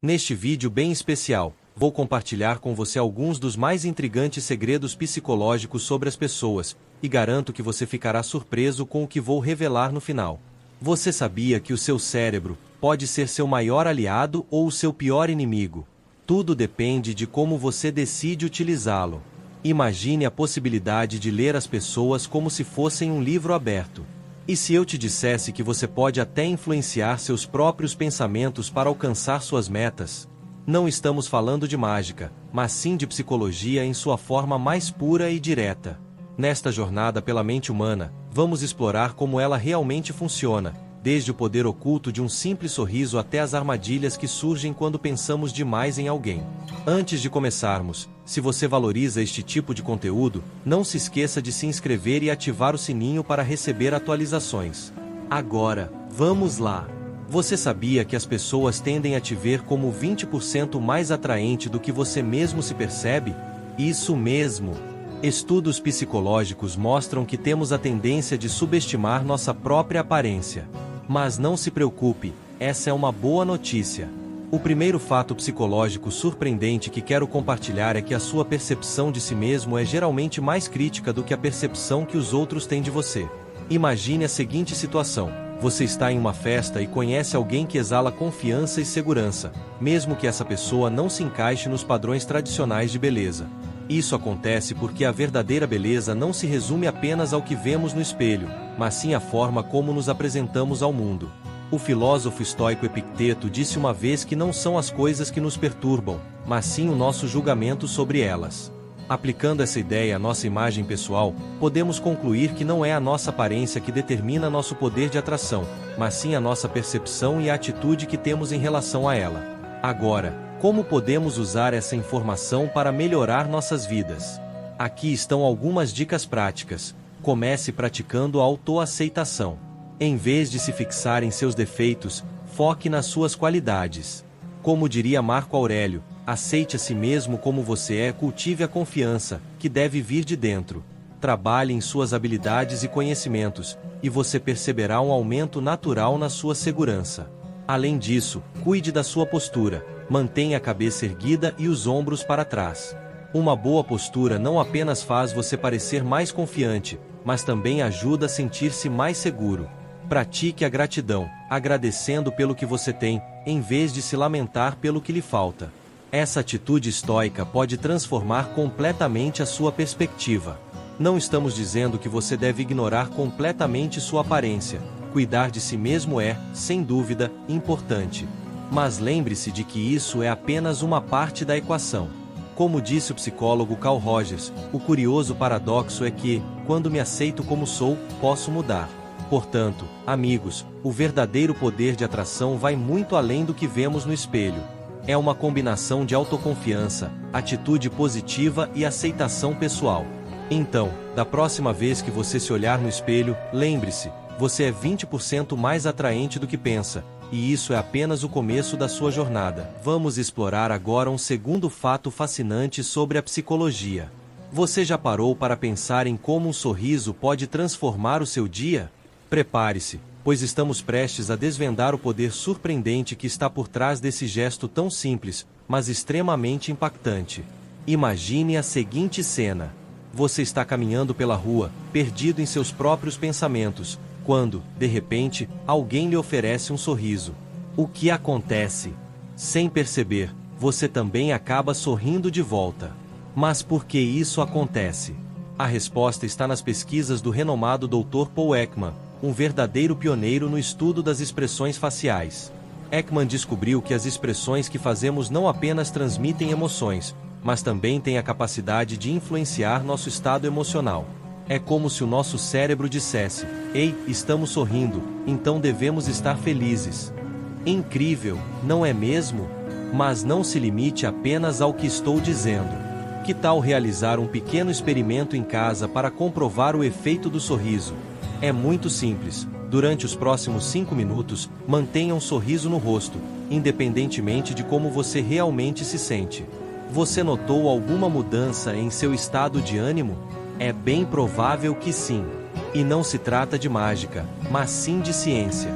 Neste vídeo bem especial, vou compartilhar com você alguns dos mais intrigantes segredos psicológicos sobre as pessoas, e garanto que você ficará surpreso com o que vou revelar no final. Você sabia que o seu cérebro pode ser seu maior aliado ou o seu pior inimigo? Tudo depende de como você decide utilizá-lo. Imagine a possibilidade de ler as pessoas como se fossem um livro aberto. E se eu te dissesse que você pode até influenciar seus próprios pensamentos para alcançar suas metas? Não estamos falando de mágica, mas sim de psicologia em sua forma mais pura e direta. Nesta jornada pela mente humana, vamos explorar como ela realmente funciona, desde o poder oculto de um simples sorriso até as armadilhas que surgem quando pensamos demais em alguém. Antes de começarmos, se você valoriza este tipo de conteúdo, não se esqueça de se inscrever e ativar o sininho para receber atualizações. Agora, vamos lá! Você sabia que as pessoas tendem a te ver como 20% mais atraente do que você mesmo se percebe? Isso mesmo! Estudos psicológicos mostram que temos a tendência de subestimar nossa própria aparência. Mas não se preocupe, essa é uma boa notícia. O primeiro fato psicológico surpreendente que quero compartilhar é que a sua percepção de si mesmo é geralmente mais crítica do que a percepção que os outros têm de você. Imagine a seguinte situação: você está em uma festa e conhece alguém que exala confiança e segurança, mesmo que essa pessoa não se encaixe nos padrões tradicionais de beleza. Isso acontece porque a verdadeira beleza não se resume apenas ao que vemos no espelho, mas sim à forma como nos apresentamos ao mundo. O filósofo estoico Epicteto disse uma vez que não são as coisas que nos perturbam, mas sim o nosso julgamento sobre elas. Aplicando essa ideia à nossa imagem pessoal, podemos concluir que não é a nossa aparência que determina nosso poder de atração, mas sim a nossa percepção e a atitude que temos em relação a ela. Agora, como podemos usar essa informação para melhorar nossas vidas? Aqui estão algumas dicas práticas. Comece praticando a autoaceitação. Em vez de se fixar em seus defeitos, foque nas suas qualidades. Como diria Marco Aurélio, aceite a si mesmo como você é e cultive a confiança, que deve vir de dentro. Trabalhe em suas habilidades e conhecimentos, e você perceberá um aumento natural na sua segurança. Além disso, cuide da sua postura. Mantenha a cabeça erguida e os ombros para trás. Uma boa postura não apenas faz você parecer mais confiante, mas também ajuda a sentir-se mais seguro. Pratique a gratidão, agradecendo pelo que você tem, em vez de se lamentar pelo que lhe falta. Essa atitude estoica pode transformar completamente a sua perspectiva. Não estamos dizendo que você deve ignorar completamente sua aparência. Cuidar de si mesmo é, sem dúvida, importante. Mas lembre-se de que isso é apenas uma parte da equação. Como disse o psicólogo Carl Rogers, o curioso paradoxo é que, quando me aceito como sou, posso mudar. Portanto, amigos, o verdadeiro poder de atração vai muito além do que vemos no espelho. É uma combinação de autoconfiança, atitude positiva e aceitação pessoal. Então, da próxima vez que você se olhar no espelho, lembre-se, você é 20% mais atraente do que pensa. E isso é apenas o começo da sua jornada. Vamos explorar agora um segundo fato fascinante sobre a psicologia. Você já parou para pensar em como um sorriso pode transformar o seu dia? Prepare-se, pois estamos prestes a desvendar o poder surpreendente que está por trás desse gesto tão simples, mas extremamente impactante. Imagine a seguinte cena. Você está caminhando pela rua, perdido em seus próprios pensamentos, quando, de repente, alguém lhe oferece um sorriso. O que acontece? Sem perceber, você também acaba sorrindo de volta. Mas por que isso acontece? A resposta está nas pesquisas do renomado Dr. Paul Ekman, um verdadeiro pioneiro no estudo das expressões faciais. Ekman descobriu que as expressões que fazemos não apenas transmitem emoções, mas também têm a capacidade de influenciar nosso estado emocional. É como se o nosso cérebro dissesse: "Ei, estamos sorrindo, então devemos estar felizes." Incrível, não é mesmo? Mas não se limite apenas ao que estou dizendo. Que tal realizar um pequeno experimento em casa para comprovar o efeito do sorriso? É muito simples. Durante os próximos 5 minutos, mantenha um sorriso no rosto, independentemente de como você realmente se sente. Você notou alguma mudança em seu estado de ânimo? É bem provável que sim. E não se trata de mágica, mas sim de ciência.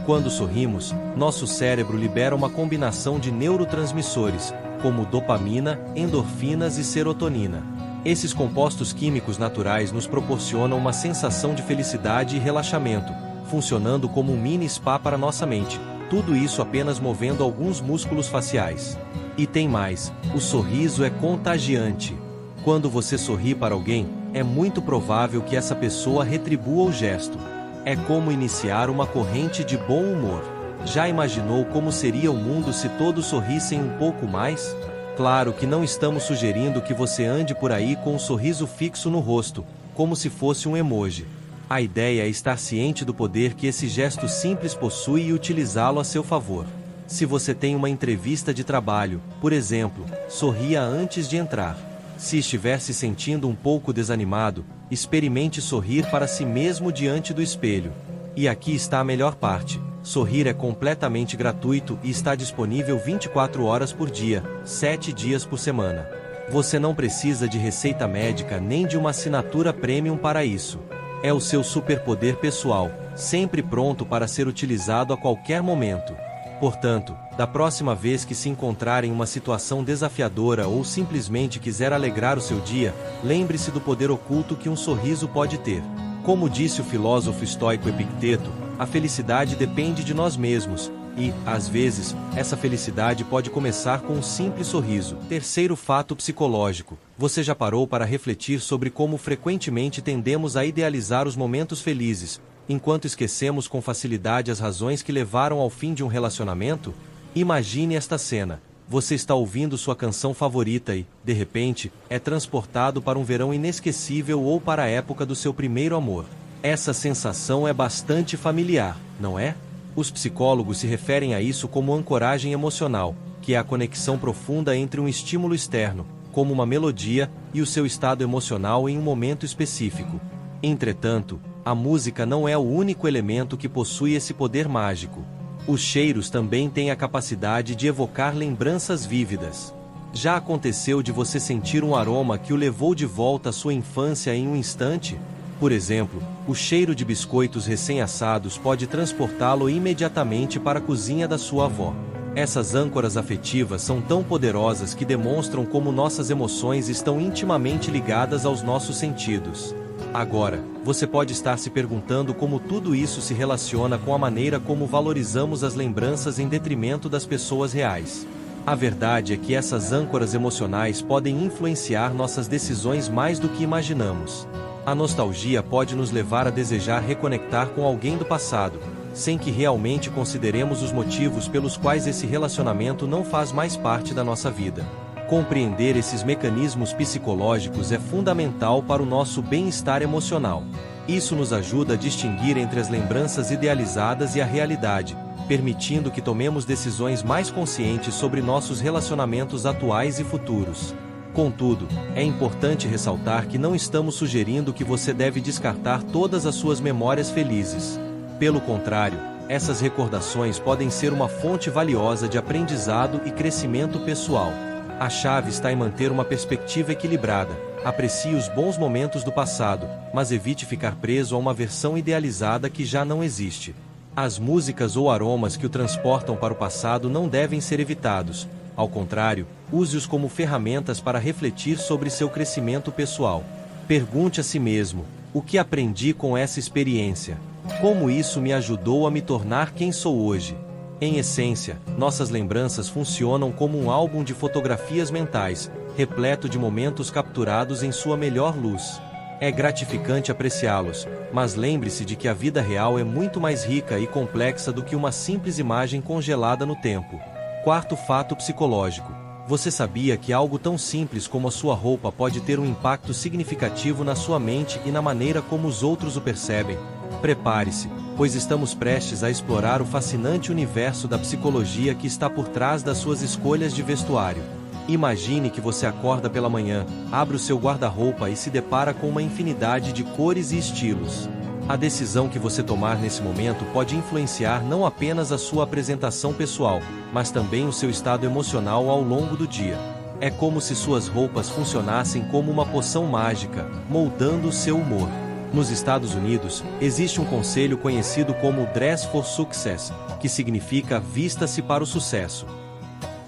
Quando sorrimos, nosso cérebro libera uma combinação de neurotransmissores, como dopamina, endorfinas e serotonina. Esses compostos químicos naturais nos proporcionam uma sensação de felicidade e relaxamento, funcionando como um mini spa para nossa mente, tudo isso apenas movendo alguns músculos faciais. E tem mais, o sorriso é contagiante. Quando você sorri para alguém, é muito provável que essa pessoa retribua o gesto. É como iniciar uma corrente de bom humor. Já imaginou como seria o mundo se todos sorrissem um pouco mais? Claro que não estamos sugerindo que você ande por aí com um sorriso fixo no rosto, como se fosse um emoji. A ideia é estar ciente do poder que esse gesto simples possui e utilizá-lo a seu favor. Se você tem uma entrevista de trabalho, por exemplo, sorria antes de entrar. Se estiver se sentindo um pouco desanimado, experimente sorrir para si mesmo diante do espelho. E aqui está a melhor parte: sorrir é completamente gratuito e está disponível 24 horas por dia, 7 dias por semana. Você não precisa de receita médica nem de uma assinatura premium para isso. É o seu superpoder pessoal, sempre pronto para ser utilizado a qualquer momento. Portanto, da próxima vez que se encontrar em uma situação desafiadora ou simplesmente quiser alegrar o seu dia, lembre-se do poder oculto que um sorriso pode ter. Como disse o filósofo estoico Epicteto, a felicidade depende de nós mesmos, e, às vezes, essa felicidade pode começar com um simples sorriso. Terceiro fato psicológico: você já parou para refletir sobre como frequentemente tendemos a idealizar os momentos felizes, enquanto esquecemos com facilidade as razões que levaram ao fim de um relacionamento? Imagine esta cena: você está ouvindo sua canção favorita e, de repente, é transportado para um verão inesquecível ou para a época do seu primeiro amor. Essa sensação é bastante familiar, não é? Os psicólogos se referem a isso como ancoragem emocional, que é a conexão profunda entre um estímulo externo, como uma melodia, e o seu estado emocional em um momento específico. Entretanto, a música não é o único elemento que possui esse poder mágico. Os cheiros também têm a capacidade de evocar lembranças vívidas. Já aconteceu de você sentir um aroma que o levou de volta à sua infância em um instante? Por exemplo, o cheiro de biscoitos recém-assados pode transportá-lo imediatamente para a cozinha da sua avó. Essas âncoras afetivas são tão poderosas que demonstram como nossas emoções estão intimamente ligadas aos nossos sentidos. Agora, você pode estar se perguntando como tudo isso se relaciona com a maneira como valorizamos as lembranças em detrimento das pessoas reais. A verdade é que essas âncoras emocionais podem influenciar nossas decisões mais do que imaginamos. A nostalgia pode nos levar a desejar reconectar com alguém do passado, sem que realmente consideremos os motivos pelos quais esse relacionamento não faz mais parte da nossa vida. Compreender esses mecanismos psicológicos é fundamental para o nosso bem-estar emocional. Isso nos ajuda a distinguir entre as lembranças idealizadas e a realidade, permitindo que tomemos decisões mais conscientes sobre nossos relacionamentos atuais e futuros. Contudo, é importante ressaltar que não estamos sugerindo que você deve descartar todas as suas memórias felizes. Pelo contrário, essas recordações podem ser uma fonte valiosa de aprendizado e crescimento pessoal. A chave está em manter uma perspectiva equilibrada. Aprecie os bons momentos do passado, mas evite ficar preso a uma versão idealizada que já não existe. As músicas ou aromas que o transportam para o passado não devem ser evitados. Ao contrário, use-os como ferramentas para refletir sobre seu crescimento pessoal. Pergunte a si mesmo: o que aprendi com essa experiência? Como isso me ajudou a me tornar quem sou hoje? Em essência, nossas lembranças funcionam como um álbum de fotografias mentais, repleto de momentos capturados em sua melhor luz. É gratificante apreciá-los, mas lembre-se de que a vida real é muito mais rica e complexa do que uma simples imagem congelada no tempo. Quarto fato psicológico: você sabia que algo tão simples como a sua roupa pode ter um impacto significativo na sua mente e na maneira como os outros o percebem? Prepare-se, pois estamos prestes a explorar o fascinante universo da psicologia que está por trás das suas escolhas de vestuário. Imagine que você acorda pela manhã, abre o seu guarda-roupa e se depara com uma infinidade de cores e estilos. A decisão que você tomar nesse momento pode influenciar não apenas a sua apresentação pessoal, mas também o seu estado emocional ao longo do dia. É como se suas roupas funcionassem como uma poção mágica, moldando o seu humor. Nos Estados Unidos, existe um conselho conhecido como Dress for Success, que significa vista-se para o sucesso.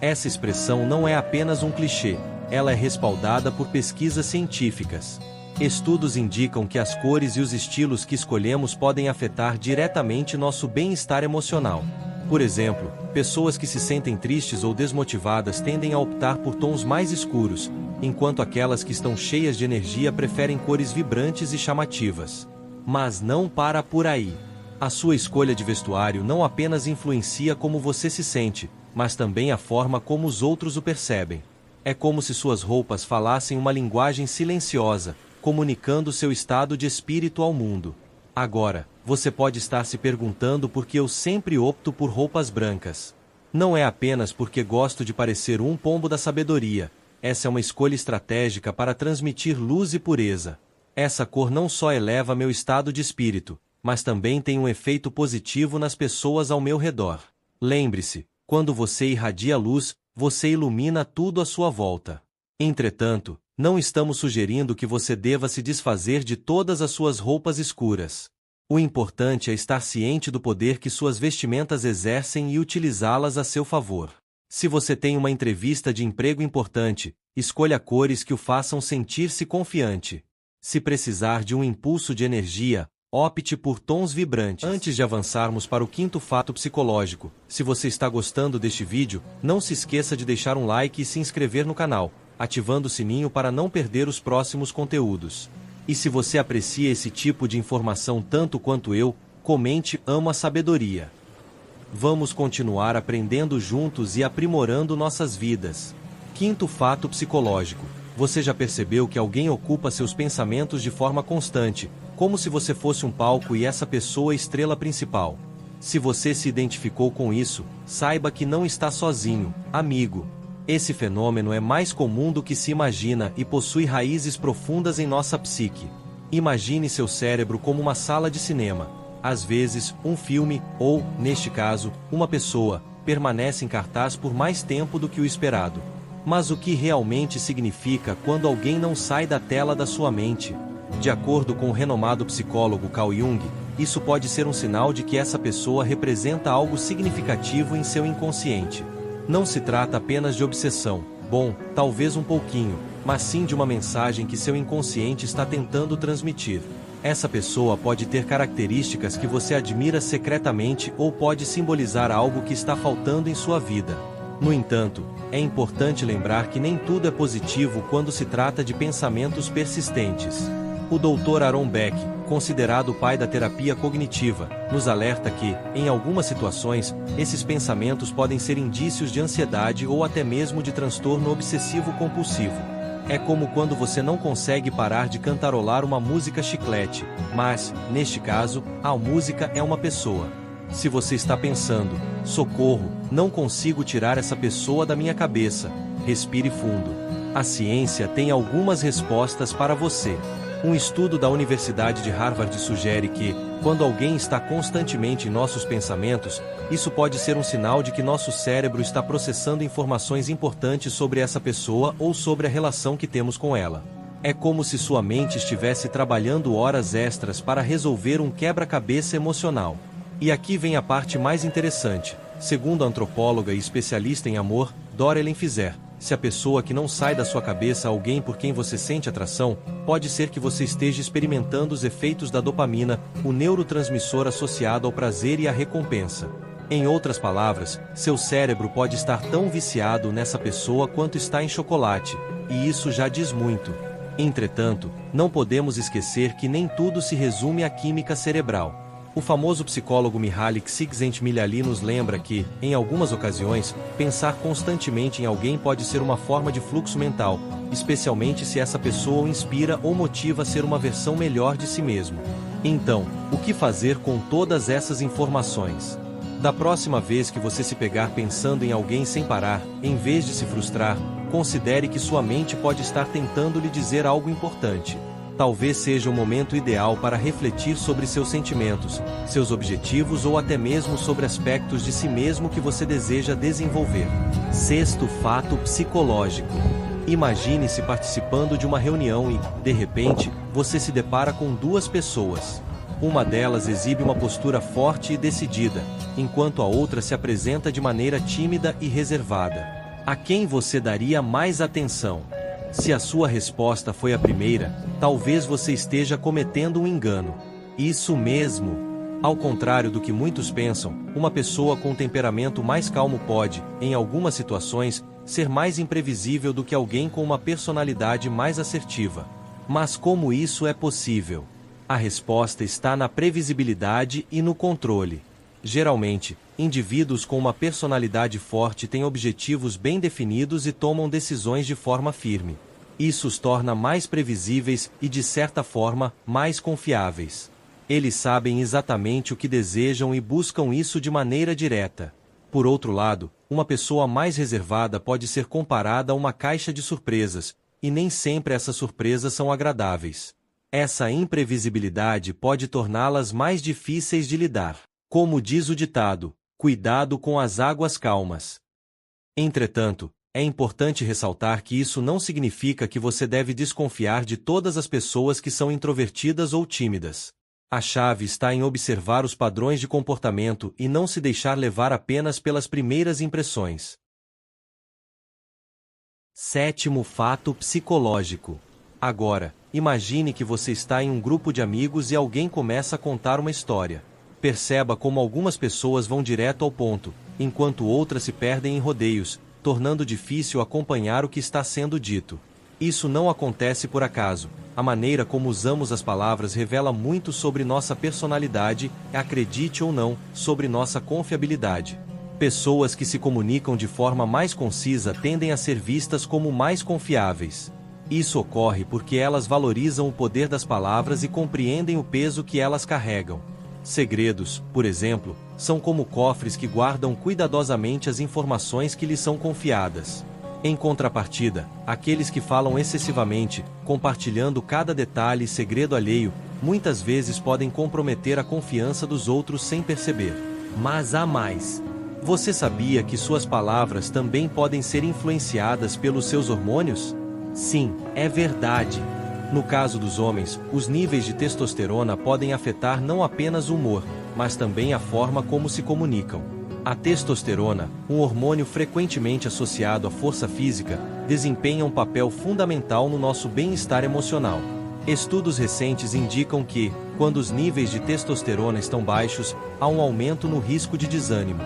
Essa expressão não é apenas um clichê, ela é respaldada por pesquisas científicas. Estudos indicam que as cores e os estilos que escolhemos podem afetar diretamente nosso bem-estar emocional. Por exemplo, pessoas que se sentem tristes ou desmotivadas tendem a optar por tons mais escuros, enquanto aquelas que estão cheias de energia preferem cores vibrantes e chamativas. Mas não para por aí. A sua escolha de vestuário não apenas influencia como você se sente, mas também a forma como os outros o percebem. É como se suas roupas falassem uma linguagem silenciosa, comunicando seu estado de espírito ao mundo. Agora, você pode estar se perguntando por que eu sempre opto por roupas brancas. Não é apenas porque gosto de parecer um pombo da sabedoria. Essa é uma escolha estratégica para transmitir luz e pureza. Essa cor não só eleva meu estado de espírito, mas também tem um efeito positivo nas pessoas ao meu redor. Lembre-se, quando você irradia luz, você ilumina tudo à sua volta. Entretanto, não estamos sugerindo que você deva se desfazer de todas as suas roupas escuras. O importante é estar ciente do poder que suas vestimentas exercem e utilizá-las a seu favor. Se você tem uma entrevista de emprego importante, escolha cores que o façam sentir-se confiante. Se precisar de um impulso de energia, opte por tons vibrantes. Antes de avançarmos para o quinto fato psicológico, se você está gostando deste vídeo, não se esqueça de deixar um like e se inscrever no canal, ativando o sininho para não perder os próximos conteúdos. E se você aprecia esse tipo de informação tanto quanto eu, comente "Amo a sabedoria". Vamos continuar aprendendo juntos e aprimorando nossas vidas. Quinto fato psicológico. Você já percebeu que alguém ocupa seus pensamentos de forma constante, como se você fosse um palco e essa pessoa a estrela principal? Se você se identificou com isso, saiba que não está sozinho, amigo. Esse fenômeno é mais comum do que se imagina e possui raízes profundas em nossa psique. Imagine seu cérebro como uma sala de cinema. Às vezes, um filme, ou, neste caso, uma pessoa, permanece em cartaz por mais tempo do que o esperado. Mas o que realmente significa quando alguém não sai da tela da sua mente? De acordo com o renomado psicólogo Carl Jung, isso pode ser um sinal de que essa pessoa representa algo significativo em seu inconsciente. Não se trata apenas de obsessão, bom, talvez um pouquinho, mas sim de uma mensagem que seu inconsciente está tentando transmitir. Essa pessoa pode ter características que você admira secretamente ou pode simbolizar algo que está faltando em sua vida. No entanto, é importante lembrar que nem tudo é positivo quando se trata de pensamentos persistentes. O Dr. Aaron Beck, considerado o pai da terapia cognitiva, nos alerta que, em algumas situações, esses pensamentos podem ser indícios de ansiedade ou até mesmo de transtorno obsessivo-compulsivo. É como quando você não consegue parar de cantarolar uma música chiclete, mas, neste caso, a música é uma pessoa. Se você está pensando, socorro, não consigo tirar essa pessoa da minha cabeça, respire fundo. A ciência tem algumas respostas para você. Um estudo da Universidade de Harvard sugere que, quando alguém está constantemente em nossos pensamentos, isso pode ser um sinal de que nosso cérebro está processando informações importantes sobre essa pessoa ou sobre a relação que temos com ela. É como se sua mente estivesse trabalhando horas extras para resolver um quebra-cabeça emocional. E aqui vem a parte mais interessante. Segundo a antropóloga e especialista em amor, Doreen Fizer, se a pessoa que não sai da sua cabeça é alguém por quem você sente atração, pode ser que você esteja experimentando os efeitos da dopamina, o neurotransmissor associado ao prazer e à recompensa. Em outras palavras, seu cérebro pode estar tão viciado nessa pessoa quanto está em chocolate, e isso já diz muito. Entretanto, não podemos esquecer que nem tudo se resume à química cerebral. O famoso psicólogo Mihaly Csikszentmihalyi nos lembra que, em algumas ocasiões, pensar constantemente em alguém pode ser uma forma de fluxo mental, especialmente se essa pessoa o inspira ou motiva a ser uma versão melhor de si mesmo. Então, o que fazer com todas essas informações? Da próxima vez que você se pegar pensando em alguém sem parar, em vez de se frustrar, considere que sua mente pode estar tentando lhe dizer algo importante. Talvez seja o momento ideal para refletir sobre seus sentimentos, seus objetivos ou até mesmo sobre aspectos de si mesmo que você deseja desenvolver. Sexto fato psicológico. Imagine-se participando de uma reunião e, de repente, você se depara com duas pessoas. Uma delas exibe uma postura forte e decidida, enquanto a outra se apresenta de maneira tímida e reservada. A quem você daria mais atenção? Se a sua resposta foi a primeira, talvez você esteja cometendo um engano. Isso mesmo! Ao contrário do que muitos pensam, uma pessoa com temperamento mais calmo pode, em algumas situações, ser mais imprevisível do que alguém com uma personalidade mais assertiva. Mas como isso é possível? A resposta está na previsibilidade e no controle. Geralmente, indivíduos com uma personalidade forte têm objetivos bem definidos e tomam decisões de forma firme. Isso os torna mais previsíveis e, de certa forma, mais confiáveis. Eles sabem exatamente o que desejam e buscam isso de maneira direta. Por outro lado, uma pessoa mais reservada pode ser comparada a uma caixa de surpresas, e nem sempre essas surpresas são agradáveis. Essa imprevisibilidade pode torná-las mais difíceis de lidar. Como diz o ditado, cuidado com as águas calmas. Entretanto, é importante ressaltar que isso não significa que você deve desconfiar de todas as pessoas que são introvertidas ou tímidas. A chave está em observar os padrões de comportamento e não se deixar levar apenas pelas primeiras impressões. Sétimo fato psicológico. Agora, imagine que você está em um grupo de amigos e alguém começa a contar uma história. Perceba como algumas pessoas vão direto ao ponto, enquanto outras se perdem em rodeios, tornando difícil acompanhar o que está sendo dito. Isso não acontece por acaso. A maneira como usamos as palavras revela muito sobre nossa personalidade, acredite ou não, sobre nossa confiabilidade. Pessoas que se comunicam de forma mais concisa tendem a ser vistas como mais confiáveis. Isso ocorre porque elas valorizam o poder das palavras e compreendem o peso que elas carregam. Segredos, por exemplo, são como cofres que guardam cuidadosamente as informações que lhes são confiadas. Em contrapartida, aqueles que falam excessivamente, compartilhando cada detalhe e segredo alheio, muitas vezes podem comprometer a confiança dos outros sem perceber. Mas há mais. Você sabia que suas palavras também podem ser influenciadas pelos seus hormônios? Sim, é verdade. No caso dos homens, os níveis de testosterona podem afetar não apenas o humor, mas também a forma como se comunicam. A testosterona, um hormônio frequentemente associado à força física, desempenha um papel fundamental no nosso bem-estar emocional. Estudos recentes indicam que, quando os níveis de testosterona estão baixos, há um aumento no risco de desânimo.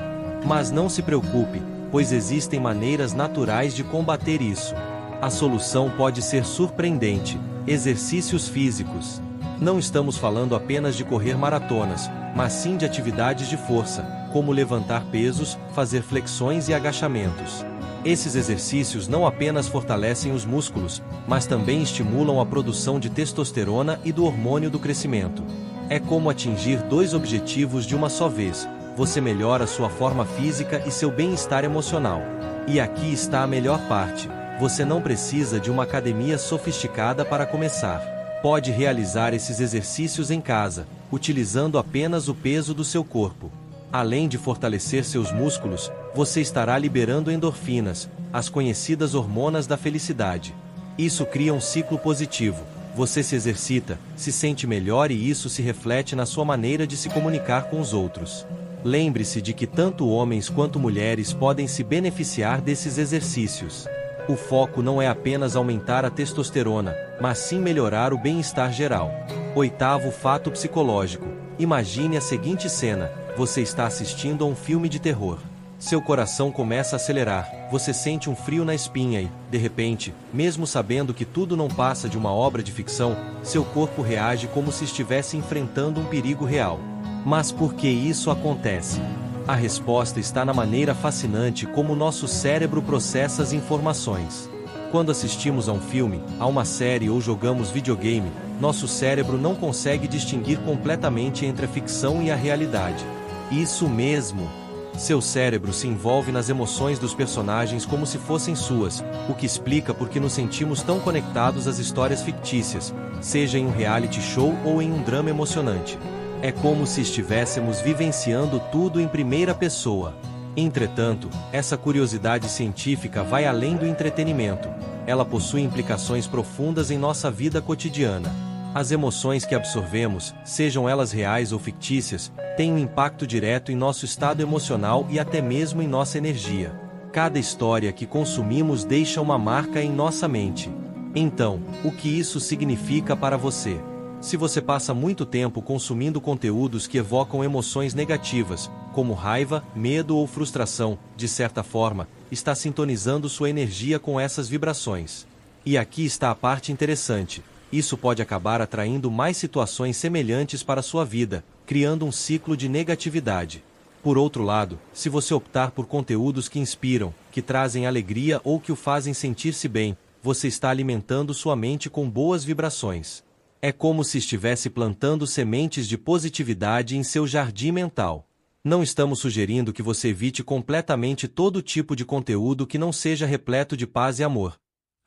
Mas não se preocupe, pois existem maneiras naturais de combater isso. A solução pode ser surpreendente: exercícios físicos. Não estamos falando apenas de correr maratonas, mas sim de atividades de força, como levantar pesos, fazer flexões e agachamentos. Esses exercícios não apenas fortalecem os músculos, mas também estimulam a produção de testosterona e do hormônio do crescimento. É como atingir dois objetivos de uma só vez: você melhora sua forma física e seu bem-estar emocional. E aqui está a melhor parte: você não precisa de uma academia sofisticada para começar. Pode realizar esses exercícios em casa, utilizando apenas o peso do seu corpo. Além de fortalecer seus músculos, você estará liberando endorfinas, as conhecidas hormonas da felicidade. Isso cria um ciclo positivo. Você se exercita, se sente melhor e isso se reflete na sua maneira de se comunicar com os outros. Lembre-se de que tanto homens quanto mulheres podem se beneficiar desses exercícios. O foco não é apenas aumentar a testosterona, mas sim melhorar o bem-estar geral. Oitavo fato psicológico. Imagine a seguinte cena: você está assistindo a um filme de terror. Seu coração começa a acelerar, você sente um frio na espinha e, de repente, mesmo sabendo que tudo não passa de uma obra de ficção, seu corpo reage como se estivesse enfrentando um perigo real. Mas por que isso acontece? A resposta está na maneira fascinante como nosso cérebro processa as informações. Quando assistimos a um filme, a uma série ou jogamos videogame, nosso cérebro não consegue distinguir completamente entre a ficção e a realidade. Isso mesmo! Seu cérebro se envolve nas emoções dos personagens como se fossem suas, o que explica por que nos sentimos tão conectados às histórias fictícias, seja em um reality show ou em um drama emocionante. É como se estivéssemos vivenciando tudo em primeira pessoa. Entretanto, essa curiosidade científica vai além do entretenimento. Ela possui implicações profundas em nossa vida cotidiana. As emoções que absorvemos, sejam elas reais ou fictícias, têm um impacto direto em nosso estado emocional e até mesmo em nossa energia. Cada história que consumimos deixa uma marca em nossa mente. Então, o que isso significa para você? Se você passa muito tempo consumindo conteúdos que evocam emoções negativas, como raiva, medo ou frustração, de certa forma, está sintonizando sua energia com essas vibrações. E aqui está a parte interessante. Isso pode acabar atraindo mais situações semelhantes para sua vida, criando um ciclo de negatividade. Por outro lado, se você optar por conteúdos que inspiram, que trazem alegria ou que o fazem sentir-se bem, você está alimentando sua mente com boas vibrações. É como se estivesse plantando sementes de positividade em seu jardim mental. Não estamos sugerindo que você evite completamente todo tipo de conteúdo que não seja repleto de paz e amor.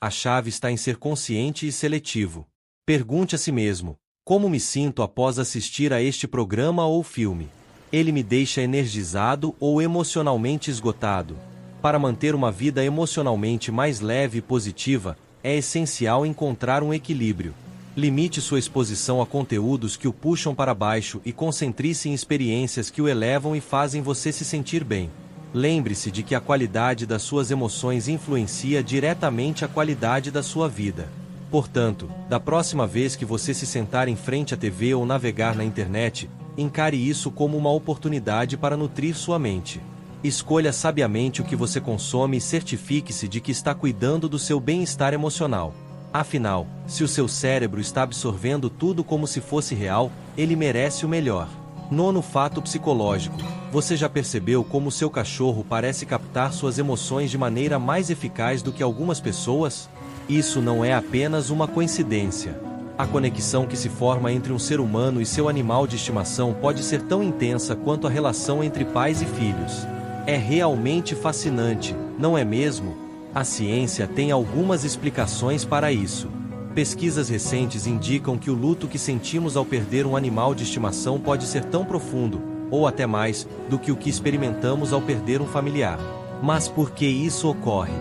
A chave está em ser consciente e seletivo. Pergunte a si mesmo: como me sinto após assistir a este programa ou filme? Ele me deixa energizado ou emocionalmente esgotado? Para manter uma vida emocionalmente mais leve e positiva, é essencial encontrar um equilíbrio. Limite sua exposição a conteúdos que o puxam para baixo e concentre-se em experiências que o elevam e fazem você se sentir bem. Lembre-se de que a qualidade das suas emoções influencia diretamente a qualidade da sua vida. Portanto, da próxima vez que você se sentar em frente à TV ou navegar na internet, encare isso como uma oportunidade para nutrir sua mente. Escolha sabiamente o que você consome e certifique-se de que está cuidando do seu bem-estar emocional. Afinal, se o seu cérebro está absorvendo tudo como se fosse real, ele merece o melhor. Nono fato psicológico. Você já percebeu como seu cachorro parece captar suas emoções de maneira mais eficaz do que algumas pessoas? Isso não é apenas uma coincidência. A conexão que se forma entre um ser humano e seu animal de estimação pode ser tão intensa quanto a relação entre pais e filhos. É realmente fascinante, não é mesmo? A ciência tem algumas explicações para isso. Pesquisas recentes indicam que o luto que sentimos ao perder um animal de estimação pode ser tão profundo, ou até mais, do que o que experimentamos ao perder um familiar. Mas por que isso ocorre?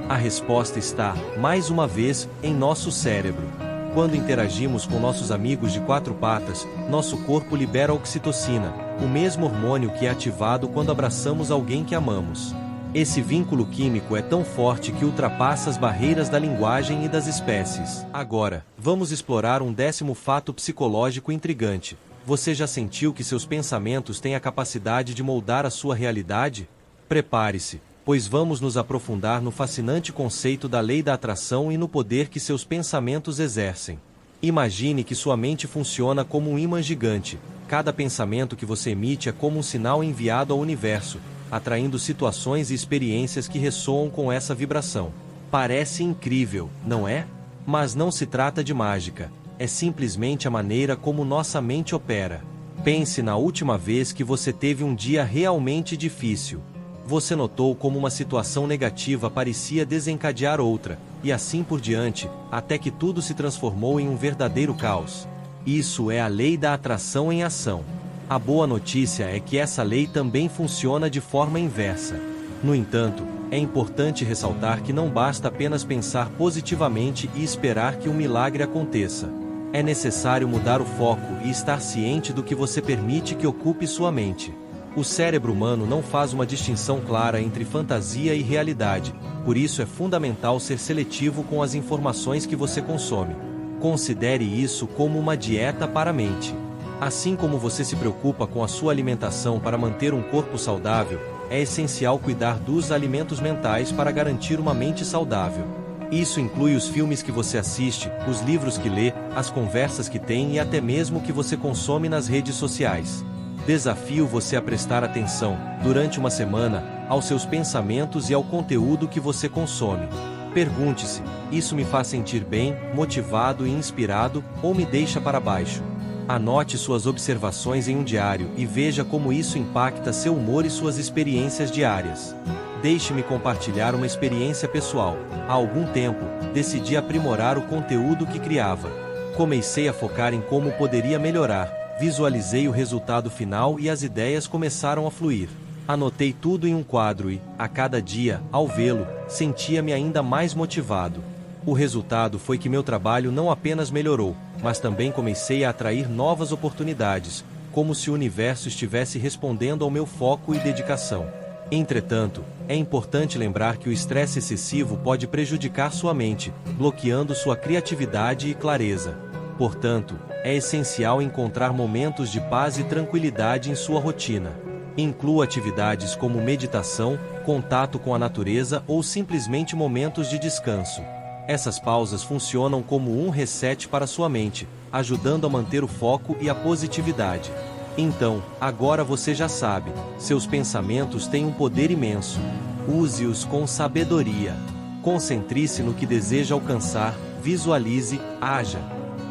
A resposta está, mais uma vez, em nosso cérebro. Quando interagimos com nossos amigos de quatro patas, nosso corpo libera oxitocina, o mesmo hormônio que é ativado quando abraçamos alguém que amamos. Esse vínculo químico é tão forte que ultrapassa as barreiras da linguagem e das espécies. Agora, vamos explorar um décimo fato psicológico intrigante. Você já sentiu que seus pensamentos têm a capacidade de moldar a sua realidade? Prepare-se, pois vamos nos aprofundar no fascinante conceito da lei da atração e no poder que seus pensamentos exercem. Imagine que sua mente funciona como um ímã gigante. Cada pensamento que você emite é como um sinal enviado ao universo, atraindo situações e experiências que ressoam com essa vibração. Parece incrível, não é? Mas não se trata de mágica, é simplesmente a maneira como nossa mente opera. Pense na última vez que você teve um dia realmente difícil. Você notou como uma situação negativa parecia desencadear outra, e assim por diante, até que tudo se transformou em um verdadeiro caos. Isso é a lei da atração em ação. A boa notícia é que essa lei também funciona de forma inversa. No entanto, é importante ressaltar que não basta apenas pensar positivamente e esperar que um milagre aconteça. É necessário mudar o foco e estar ciente do que você permite que ocupe sua mente. O cérebro humano não faz uma distinção clara entre fantasia e realidade, por isso é fundamental ser seletivo com as informações que você consome. Considere isso como uma dieta para a mente. Assim como você se preocupa com a sua alimentação para manter um corpo saudável, é essencial cuidar dos alimentos mentais para garantir uma mente saudável. Isso inclui os filmes que você assiste, os livros que lê, as conversas que tem e até mesmo o que você consome nas redes sociais. Desafio você a prestar atenção, durante uma semana, aos seus pensamentos e ao conteúdo que você consome. Pergunte-se: isso me faz sentir bem, motivado e inspirado, ou me deixa para baixo? Anote suas observações em um diário e veja como isso impacta seu humor e suas experiências diárias. Deixe-me compartilhar uma experiência pessoal. Há algum tempo, decidi aprimorar o conteúdo que criava. Comecei a focar em como poderia melhorar, visualizei o resultado final e as ideias começaram a fluir. Anotei tudo em um quadro e, a cada dia, ao vê-lo, sentia-me ainda mais motivado. O resultado foi que meu trabalho não apenas melhorou, mas também comecei a atrair novas oportunidades, como se o universo estivesse respondendo ao meu foco e dedicação. Entretanto, é importante lembrar que o estresse excessivo pode prejudicar sua mente, bloqueando sua criatividade e clareza. Portanto, é essencial encontrar momentos de paz e tranquilidade em sua rotina. Inclua atividades como meditação, contato com a natureza ou simplesmente momentos de descanso. Essas pausas funcionam como um reset para sua mente, ajudando a manter o foco e a positividade. Então, agora você já sabe, seus pensamentos têm um poder imenso. Use-os com sabedoria. Concentre-se no que deseja alcançar, visualize, haja.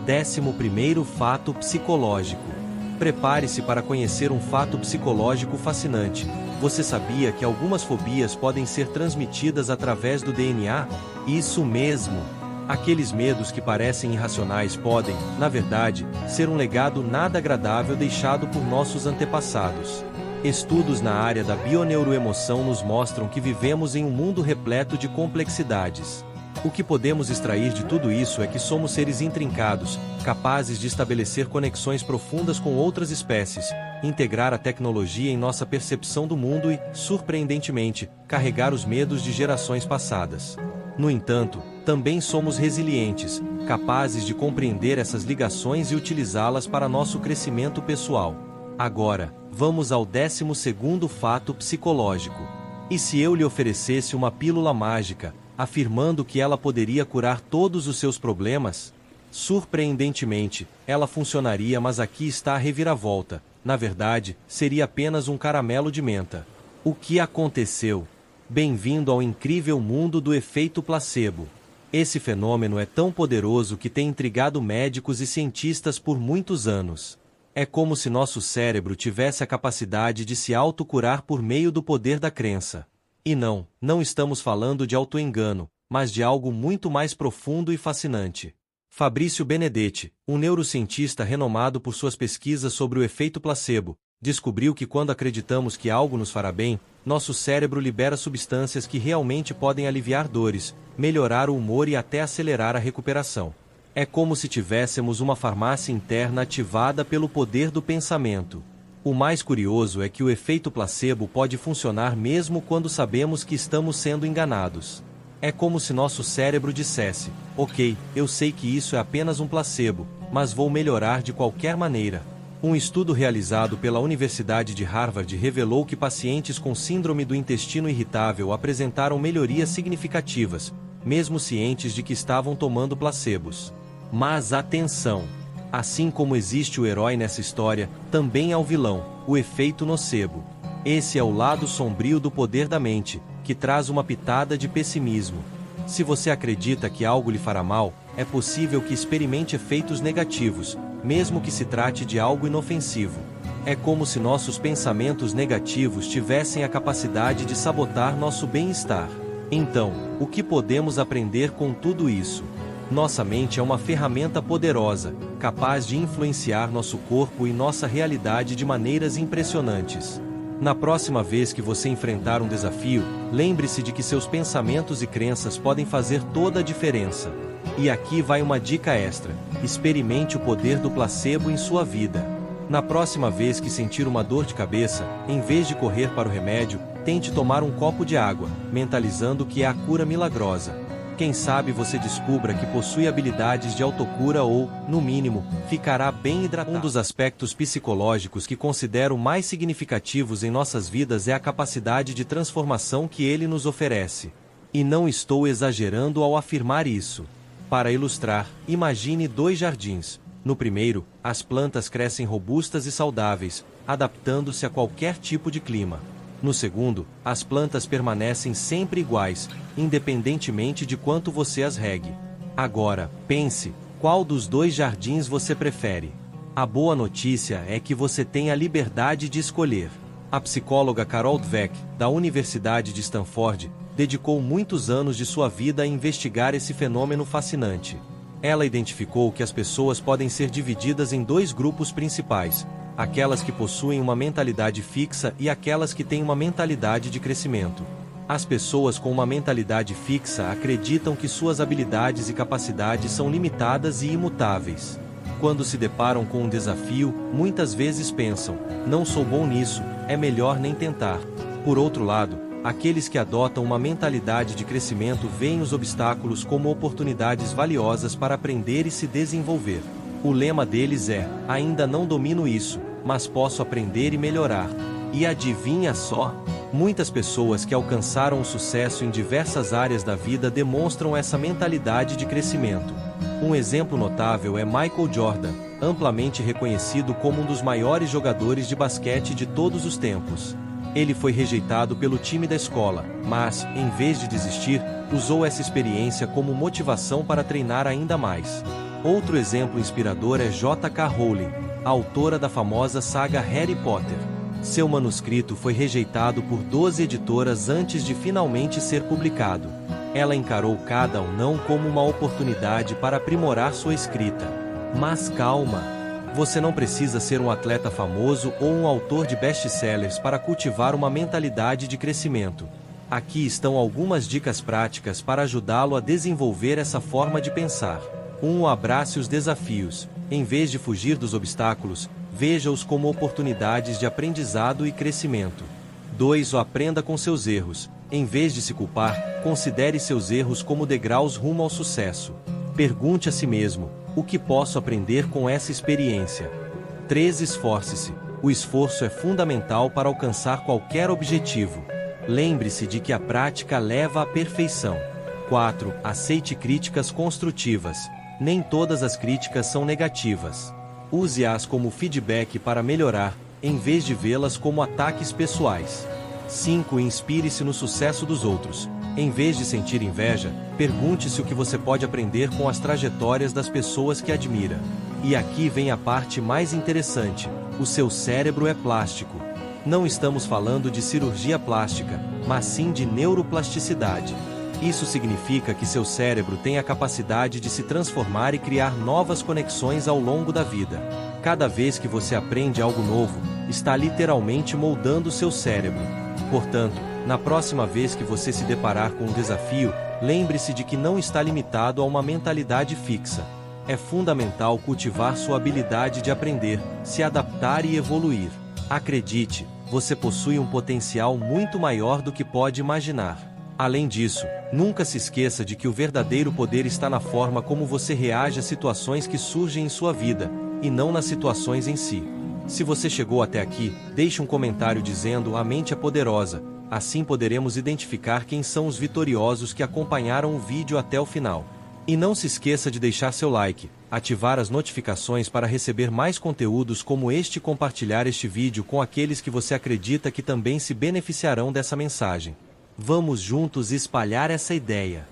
11º fato psicológico. Prepare-se para conhecer um fato psicológico fascinante. Você sabia que algumas fobias podem ser transmitidas através do DNA? Isso mesmo! Aqueles medos que parecem irracionais podem, na verdade, ser um legado nada agradável deixado por nossos antepassados. Estudos na área da bioneuroemoção nos mostram que vivemos em um mundo repleto de complexidades. O que podemos extrair de tudo isso é que somos seres intrincados, capazes de estabelecer conexões profundas com outras espécies, integrar a tecnologia em nossa percepção do mundo e, surpreendentemente, carregar os medos de gerações passadas. No entanto, também somos resilientes, capazes de compreender essas ligações e utilizá-las para nosso crescimento pessoal. Agora, vamos ao 12º fato psicológico. E se eu lhe oferecesse uma pílula mágica, afirmando que ela poderia curar todos os seus problemas? Surpreendentemente, ela funcionaria, mas aqui está a reviravolta. Na verdade, seria apenas um caramelo de menta. O que aconteceu? Bem-vindo ao incrível mundo do efeito placebo. Esse fenômeno é tão poderoso que tem intrigado médicos e cientistas por muitos anos. É como se nosso cérebro tivesse a capacidade de se autocurar por meio do poder da crença. E não estamos falando de autoengano, mas de algo muito mais profundo e fascinante. Fabrício Benedetti, um neurocientista renomado por suas pesquisas sobre o efeito placebo, descobriu que quando acreditamos que algo nos fará bem, nosso cérebro libera substâncias que realmente podem aliviar dores, melhorar o humor e até acelerar a recuperação. É como se tivéssemos uma farmácia interna ativada pelo poder do pensamento. O mais curioso é que o efeito placebo pode funcionar mesmo quando sabemos que estamos sendo enganados. É como se nosso cérebro dissesse: ok, eu sei que isso é apenas um placebo, mas vou melhorar de qualquer maneira. Um estudo realizado pela Universidade de Harvard revelou que pacientes com síndrome do intestino irritável apresentaram melhorias significativas, mesmo cientes de que estavam tomando placebos. Mas atenção! Assim como existe o herói nessa história, também há o vilão, o efeito nocebo. Esse é o lado sombrio do poder da mente, que traz uma pitada de pessimismo. Se você acredita que algo lhe fará mal, é possível que experimente efeitos negativos, mesmo que se trate de algo inofensivo. É como se nossos pensamentos negativos tivessem a capacidade de sabotar nosso bem-estar. Então, o que podemos aprender com tudo isso? Nossa mente é uma ferramenta poderosa, capaz de influenciar nosso corpo e nossa realidade de maneiras impressionantes. Na próxima vez que você enfrentar um desafio, lembre-se de que seus pensamentos e crenças podem fazer toda a diferença. E aqui vai uma dica extra: experimente o poder do placebo em sua vida. Na próxima vez que sentir uma dor de cabeça, em vez de correr para o remédio, tente tomar um copo de água, mentalizando que é a cura milagrosa. Quem sabe você descubra que possui habilidades de autocura ou, no mínimo, ficará bem hidratado. Um dos aspectos psicológicos que considero mais significativos em nossas vidas é a capacidade de transformação que ele nos oferece. E não estou exagerando ao afirmar isso. Para ilustrar, imagine 2 jardins. No primeiro, as plantas crescem robustas e saudáveis, adaptando-se a qualquer tipo de clima. No segundo, as plantas permanecem sempre iguais, independentemente de quanto você as regue. Agora, pense, qual dos 2 jardins você prefere? A boa notícia é que você tem a liberdade de escolher. A psicóloga Carol Dweck, da Universidade de Stanford, dedicou muitos anos de sua vida a investigar esse fenômeno fascinante. Ela identificou que as pessoas podem ser divididas em 2 grupos principais: aquelas que possuem uma mentalidade fixa e aquelas que têm uma mentalidade de crescimento. As pessoas com uma mentalidade fixa acreditam que suas habilidades e capacidades são limitadas e imutáveis. Quando se deparam com um desafio, muitas vezes pensam: não sou bom nisso, é melhor nem tentar. Por outro lado, aqueles que adotam uma mentalidade de crescimento veem os obstáculos como oportunidades valiosas para aprender e se desenvolver. O lema deles é: ainda não domino isso, mas posso aprender e melhorar. E adivinha só? Muitas pessoas que alcançaram o sucesso em diversas áreas da vida demonstram essa mentalidade de crescimento. Um exemplo notável é Michael Jordan, amplamente reconhecido como um dos maiores jogadores de basquete de todos os tempos. Ele foi rejeitado pelo time da escola, mas, em vez de desistir, usou essa experiência como motivação para treinar ainda mais. Outro exemplo inspirador é J.K. Rowling, a autora da famosa saga Harry Potter. Seu manuscrito foi rejeitado por 12 editoras antes de finalmente ser publicado. Ela encarou cada não como uma oportunidade para aprimorar sua escrita. Mas calma! Você não precisa ser um atleta famoso ou um autor de best-sellers para cultivar uma mentalidade de crescimento. Aqui estão algumas dicas práticas para ajudá-lo a desenvolver essa forma de pensar. 1. Abrace os desafios. Em vez de fugir dos obstáculos, veja-os como oportunidades de aprendizado e crescimento. 2. Aprenda com seus erros. Em vez de se culpar, considere seus erros como degraus rumo ao sucesso. Pergunte a si mesmo: o que posso aprender com essa experiência? 3. Esforce-se. O esforço é fundamental para alcançar qualquer objetivo. Lembre-se de que a prática leva à perfeição. 4. Aceite críticas construtivas. Nem todas as críticas são negativas. Use-as como feedback para melhorar, em vez de vê-las como ataques pessoais. 5. Inspire-se no sucesso dos outros. Em vez de sentir inveja, pergunte-se o que você pode aprender com as trajetórias das pessoas que admira. E aqui vem a parte mais interessante: o seu cérebro é plástico. Não estamos falando de cirurgia plástica, mas sim de neuroplasticidade. Isso significa que seu cérebro tem a capacidade de se transformar e criar novas conexões ao longo da vida. Cada vez que você aprende algo novo, está literalmente moldando seu cérebro. Portanto, na próxima vez que você se deparar com um desafio, lembre-se de que não está limitado a uma mentalidade fixa. É fundamental cultivar sua habilidade de aprender, se adaptar e evoluir. Acredite, você possui um potencial muito maior do que pode imaginar. Além disso, nunca se esqueça de que o verdadeiro poder está na forma como você reage às situações que surgem em sua vida, e não nas situações em si. Se você chegou até aqui, deixe um comentário dizendo: a mente é poderosa. Assim poderemos identificar quem são os vitoriosos que acompanharam o vídeo até o final. E não se esqueça de deixar seu like, ativar as notificações para receber mais conteúdos como este e compartilhar este vídeo com aqueles que você acredita que também se beneficiarão dessa mensagem. Vamos juntos espalhar essa ideia.